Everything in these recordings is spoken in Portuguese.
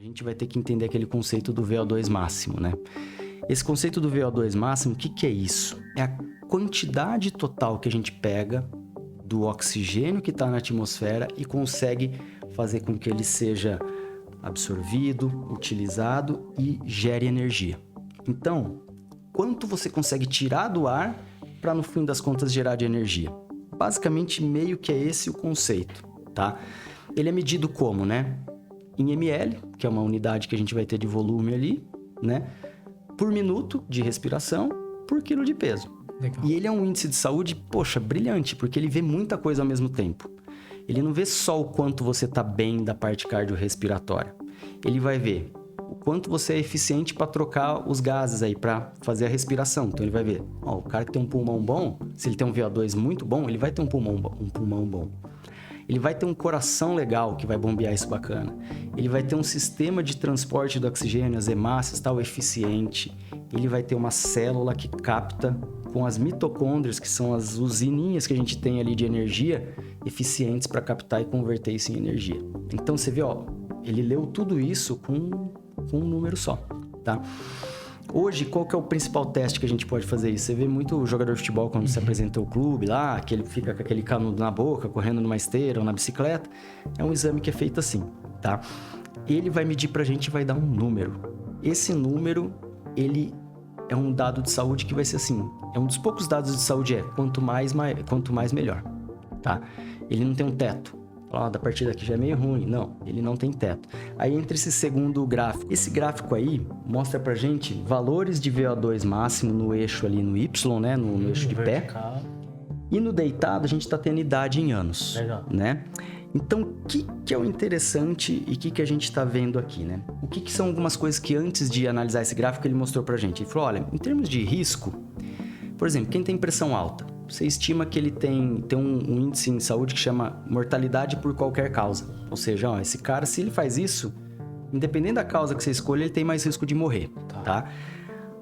A gente vai ter que entender aquele conceito do VO2 máximo, né? Esse conceito do VO2 máximo, o que é isso? É a quantidade total que a gente pega do oxigênio que está na atmosfera e consegue fazer com que ele seja absorvido, utilizado e gere energia. Então, quanto você consegue tirar do ar para, no fim das contas, gerar de energia? Basicamente, meio que é esse o conceito, tá? Ele é medido como, né? Em ml, que é uma unidade que a gente vai ter de volume ali, né? Por minuto de respiração, por quilo de peso. Legal. E ele é um índice de saúde, poxa, brilhante, porque ele vê muita coisa ao mesmo tempo. Ele não vê só o quanto você tá bem da parte cardiorrespiratória. Ele vai ver o quanto você é eficiente para trocar os gases aí, para fazer a respiração. Então ele vai ver, ó, o cara que tem um pulmão bom, se ele tem um VO2 muito bom, ele vai ter um pulmão bom. Ele vai ter um coração legal que vai bombear isso bacana. Ele vai ter um sistema de transporte do oxigênio, as hemácias, tal, eficiente. Ele vai ter uma célula que capta com as mitocôndrias, que são as usininhas que a gente tem ali de energia, eficientes para captar e converter isso em energia. Então você vê, ó, ele leu tudo isso com um número só, tá? Hoje, qual que é o principal teste que a gente pode fazer isso? Você vê muito jogador de futebol quando se apresenta ao clube lá, que ele fica com aquele canudo na boca, correndo numa esteira ou na bicicleta. É um exame que é feito assim, tá? Ele vai medir pra gente e vai dar um número. Esse número, ele é um dado de saúde que vai ser assim, é um dos poucos dados de saúde, quanto mais melhor, tá? Ele não tem um teto. Da partida aqui já é meio ruim. Não, ele não tem teto. Aí entra esse segundo gráfico. Esse gráfico aí mostra pra gente valores de VO2 máximo no eixo ali no Y, né? No eixo de vertical. pé. E no deitado a gente tá tendo idade em anos. Legal. Né? Então, o que é o interessante e o que a gente tá vendo aqui, né? O que são algumas coisas que antes de analisar esse gráfico ele mostrou pra gente? Ele falou, olha, em termos de risco, por exemplo, quem tem pressão alta, você estima que ele tem um índice em saúde que chama mortalidade por qualquer causa. Ou seja, ó, esse cara, se ele faz isso, independente da causa que você escolha, ele tem mais risco de morrer, tá?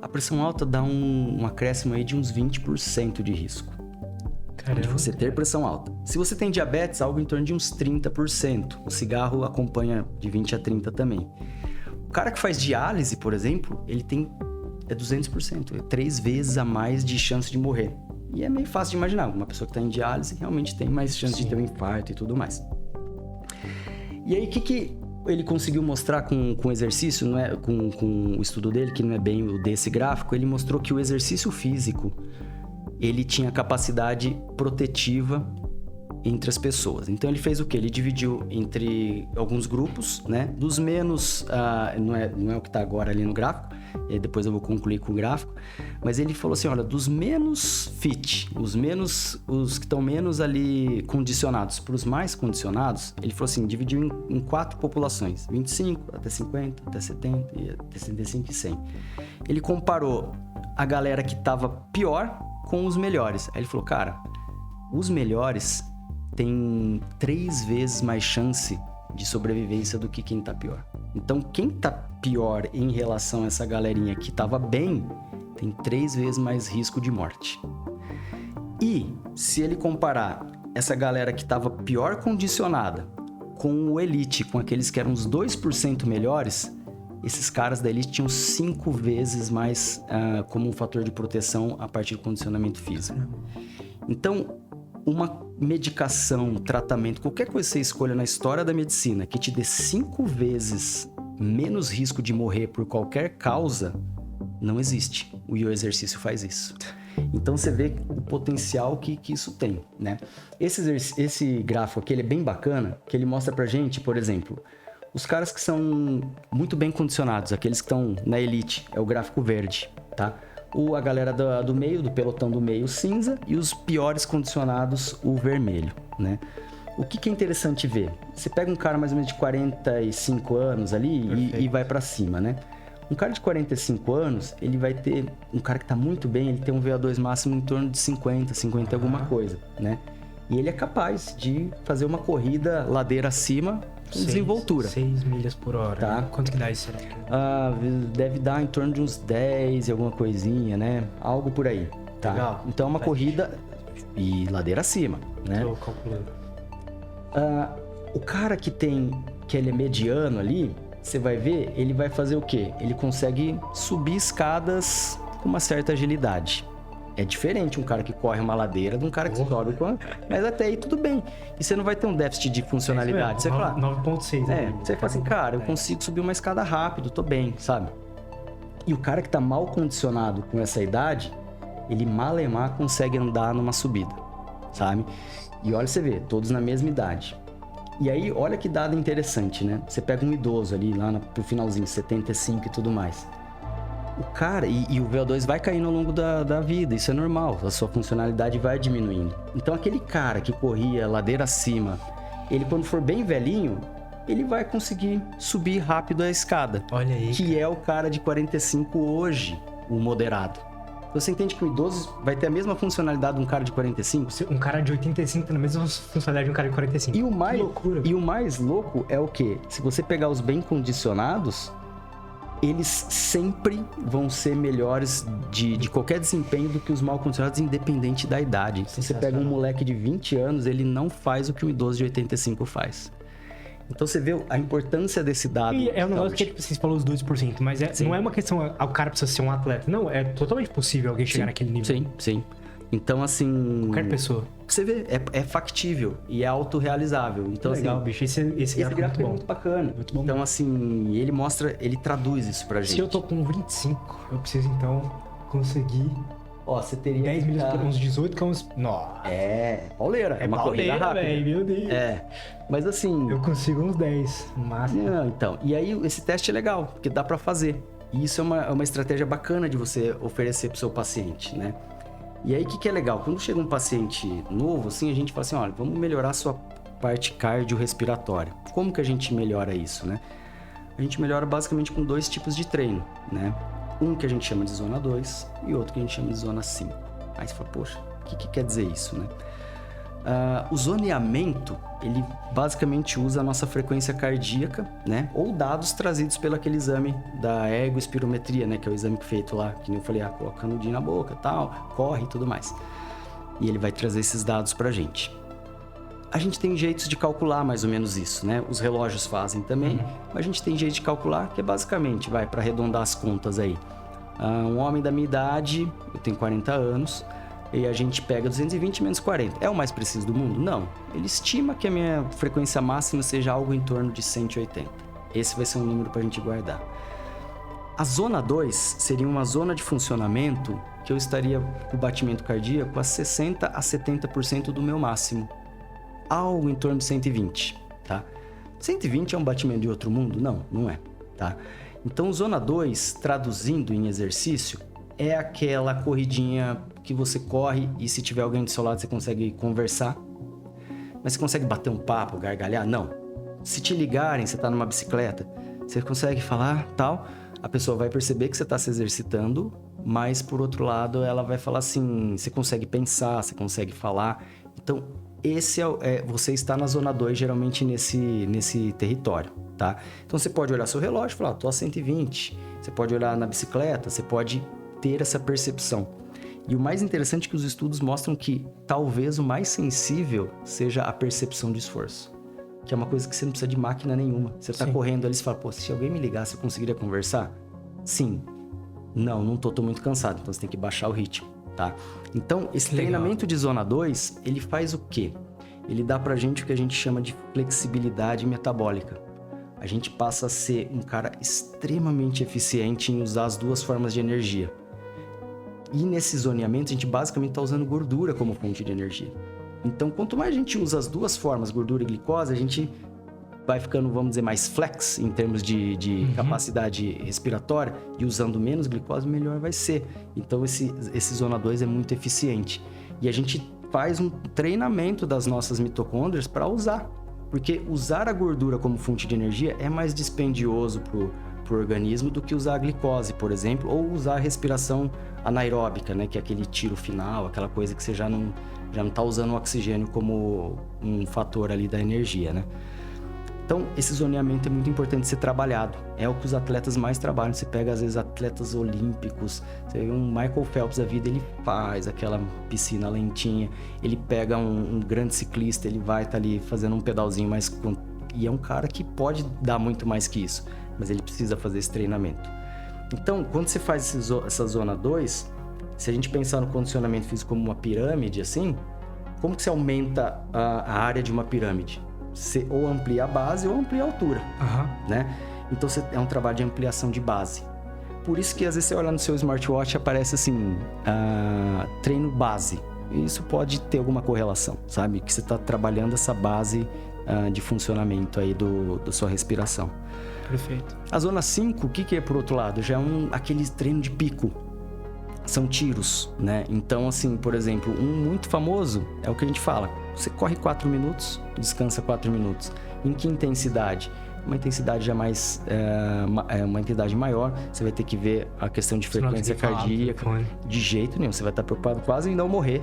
A pressão alta dá um acréscimo aí de uns 20% de risco. Caramba, de você ter pressão alta. Se você tem diabetes, algo em torno de uns 30%. O cigarro acompanha de 20% a 30% também. O cara que faz diálise, por exemplo, ele tem 200%. É 3 vezes a mais de chance de morrer. E é meio fácil de imaginar. Uma pessoa que está em diálise realmente tem mais chance de ter um infarto e tudo mais. E aí, o que ele conseguiu mostrar com o exercício, não é, com o estudo dele, que não é bem o desse gráfico, ele mostrou que o exercício físico, ele tinha capacidade protetiva entre as pessoas. Então, ele fez o quê? Ele dividiu entre alguns grupos, né? Dos menos... não é o que está agora ali no gráfico, e depois eu vou concluir com o gráfico, mas ele falou assim, olha, dos menos fit, os que estão menos ali condicionados para os mais condicionados, ele falou assim, dividiu em 4 populações, 25, até 50, até 70, e até 75 e 100. Ele comparou a galera que estava pior com os melhores. Aí ele falou, cara, os melhores têm 3 vezes mais chance de sobrevivência do que quem tá pior. Então, quem tá pior em relação a essa galerinha que tava bem, tem 3 vezes mais risco de morte. E, se ele comparar essa galera que tava pior condicionada com o elite, com aqueles que eram os 2% melhores, esses caras da elite tinham 5 vezes mais como um fator de proteção a partir do condicionamento físico. Então, uma medicação, tratamento, qualquer coisa que você escolha na história da medicina que te dê 5 vezes menos risco de morrer por qualquer causa, não existe. O exercício faz isso. Então você vê o potencial que isso tem, né? Esse gráfico aqui, ele é bem bacana, que ele mostra pra gente, por exemplo, os caras que são muito bem condicionados, aqueles que estão na elite, é o gráfico verde, tá? A galera do meio, do pelotão do meio, cinza, e os piores condicionados, o vermelho, né? O que é interessante ver? Você pega um cara mais ou menos de 45 anos ali e vai pra cima, né? Um cara de 45 anos, ele vai ter... Um cara que tá muito bem, ele tem um VO2 máximo em torno de 50 alguma coisa, né? E ele é capaz de fazer uma corrida ladeira acima com desenvoltura. 6 milhas por hora. Tá. Quanto que dá isso? Deve dar em torno de uns 10 e alguma coisinha, né? Algo por aí, tá? Legal. Então é uma corrida e ladeira acima, né? Tô calculando. O cara que ele é mediano ali, você vai ver, ele vai fazer o quê? Ele consegue subir escadas com uma certa agilidade. É diferente um cara que corre uma ladeira de um cara que sobe com... Mas até aí tudo bem. E você não vai ter um déficit de funcionalidade. Você fala... 9.6. Você fala assim, cara, eu consigo subir uma escada rápido, tô bem, sabe? E o cara que tá mal condicionado com essa idade, ele malemar consegue andar numa subida, sabe? E olha, você vê, todos na mesma idade. E aí, olha que dado interessante, né? Você pega um idoso ali, lá pro finalzinho, 75 e tudo mais. O cara, e o VO2 vai caindo ao longo da vida, isso é normal, a sua funcionalidade vai diminuindo. Então, aquele cara que corria ladeira acima, ele quando for bem velhinho, ele vai conseguir subir rápido a escada. Olha aí. Que é o cara de 45 hoje, o moderado. Você entende que o idoso vai ter a mesma funcionalidade de um cara de 45? Um cara de 85 tem a mesma funcionalidade de um cara de 45. E o mais, que loucura. E o mais louco é o quê? Se você pegar os bem condicionados, eles sempre vão ser melhores de qualquer desempenho do que os mal condicionados, independente da idade. Se você pega um moleque de 20 anos, ele não faz o que um idoso de 85 faz. Então você vê a importância desse dado. E é um negócio que tipo, vocês falaram os 2%, mas não é uma questão, o cara precisa ser um atleta. Não, é totalmente possível alguém chegar naquele nível. Sim. Então, assim... Qualquer pessoa. Você vê, é factível e é autorrealizável. Então, legal, assim, bicho. Esse gráfico é muito bacana. Muito bom. Então, assim, ele mostra, ele traduz isso pra gente. Se eu tô com 25, eu preciso, então, conseguir... Ó, você teria 10 milhas por uns 18, que é uns... Nossa. Pauleira. É uma corrida rápida. Véio, meu Deus. Mas assim... Eu consigo uns 10, no máximo. Não, então. E aí, esse teste é legal, porque dá pra fazer. E isso é uma estratégia bacana de você oferecer pro seu paciente, né? E aí, o que é legal? Quando chega um paciente novo, assim, a gente fala assim, olha, vamos melhorar a sua parte cardiorrespiratória. Como que a gente melhora isso, né? A gente melhora basicamente com 2 tipos de treino, né? Um que a gente chama de zona 2 e outro que a gente chama de zona 5. Aí você fala, poxa, o que quer dizer isso, né? O zoneamento, ele basicamente usa a nossa frequência cardíaca, né? Ou dados trazidos pelo aquele exame da ergospirometria, né? Que é o exame feito lá, que nem eu falei, coloca canudinho na boca, tal, corre e tudo mais. E ele vai trazer esses dados pra gente. A gente tem jeitos de calcular mais ou menos isso, né? Os relógios fazem também, mas a gente tem jeito de calcular que é basicamente, para arredondar as contas aí. Um homem da minha idade, eu tenho 40 anos, e a gente pega 220 menos 40. É o mais preciso do mundo? Não. Ele estima que a minha frequência máxima seja algo em torno de 180. Esse vai ser um número para a gente guardar. A zona 2 seria uma zona de funcionamento que eu estaria com o batimento cardíaco a 60% a 70% do meu máximo. Algo em torno de 120, tá? 120 é um batimento de outro mundo? Não, não é, tá? Então, zona 2, traduzindo em exercício, é aquela corridinha que você corre e se tiver alguém do seu lado você consegue conversar. Mas você consegue bater um papo, gargalhar? Não. Se te ligarem, você tá numa bicicleta, você consegue falar, tal, a pessoa vai perceber que você tá se exercitando, mas por outro lado ela vai falar assim, você consegue pensar, você consegue falar. Então, esse você está na zona 2 geralmente nesse território, tá? Então você pode olhar seu relógio e falar, tô a 120. Você pode olhar na bicicleta, você pode ter essa percepção. E o mais interessante é que os estudos mostram que talvez o mais sensível seja a percepção de esforço. Que é uma coisa que você não precisa de máquina nenhuma. Você tá correndo ali e fala, pô, se alguém me ligasse, eu conseguiria conversar? Sim. Não tô muito cansado, então você tem que baixar o ritmo, tá? Então, esse treinamento de zona 2, ele faz o quê? Ele dá pra gente o que a gente chama de flexibilidade metabólica. A gente passa a ser um cara extremamente eficiente em usar as 2 formas de energia. E nesse zoneamento, a gente basicamente está usando gordura como fonte de energia. Então, quanto mais a gente usa as 2 formas, gordura e glicose, a gente vai ficando, vamos dizer, mais flex em termos de capacidade respiratória e usando menos glicose, melhor vai ser. Então, esse zona 2 é muito eficiente. E a gente faz um treinamento das nossas mitocôndrias para usar. Porque usar a gordura como fonte de energia é mais dispendioso pro organismo do que usar a glicose, por exemplo, ou usar a respiração anaeróbica, né? Que é aquele tiro final, aquela coisa que você já não está usando o oxigênio como um fator ali da energia, né? Então, esse zoneamento é muito importante ser trabalhado. É o que os atletas mais trabalham. Você pega, às vezes, atletas olímpicos. Você vê um Michael Phelps da vida, ele faz aquela piscina lentinha. Ele pega um grande ciclista, ele vai estar ali fazendo um pedalzinho mais... E é um cara que pode dar muito mais que isso. mas ele precisa fazer esse treinamento. Então, quando você faz essa zona 2, se a gente pensar no condicionamento físico como uma pirâmide, assim, como que você aumenta a área de uma pirâmide? Você ou amplia a base ou amplia a altura, né? Então, é um trabalho de ampliação de base. Por isso que, às vezes, você olha no seu smartwatch e aparece, assim, treino base. Isso pode ter alguma correlação, sabe? Que você está trabalhando essa base de funcionamento aí da sua respiração. Perfeito. A zona 5, o que é por outro lado? Já é aquele treino de pico. São tiros, né? Então, assim, por exemplo, um muito famoso é o que a gente fala. Você corre 4 minutos, descansa 4 minutos. Em que intensidade? Uma intensidade já mais... uma intensidade maior. Você vai ter que ver a questão de frequência cardíaca. De jeito nenhum. Você vai estar preocupado quase em não morrer.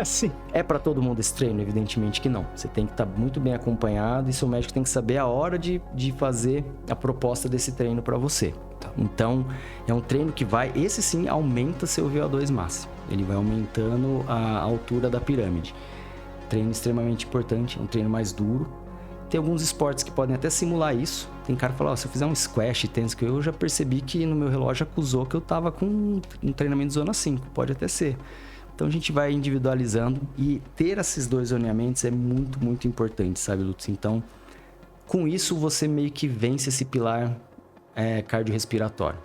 Sim. É para todo mundo esse treino? Evidentemente que não. Você tem que estar muito bem acompanhado e seu médico tem que saber a hora de fazer a proposta desse treino para você. Então, é um treino que esse sim, aumenta seu VO2 máximo. Ele vai aumentando a altura da pirâmide. Treino extremamente importante, é um treino mais duro. Tem alguns esportes que podem até simular isso. Tem cara que fala, se eu fizer um squash, tênis, que eu já percebi que no meu relógio acusou que eu tava com um treinamento de zona 5. Pode até ser. Então, a gente vai individualizando e ter esses 2 zoneamentos é muito, muito importante, sabe, Lutz? Então, com isso, você meio que vence esse pilar cardiorrespiratório.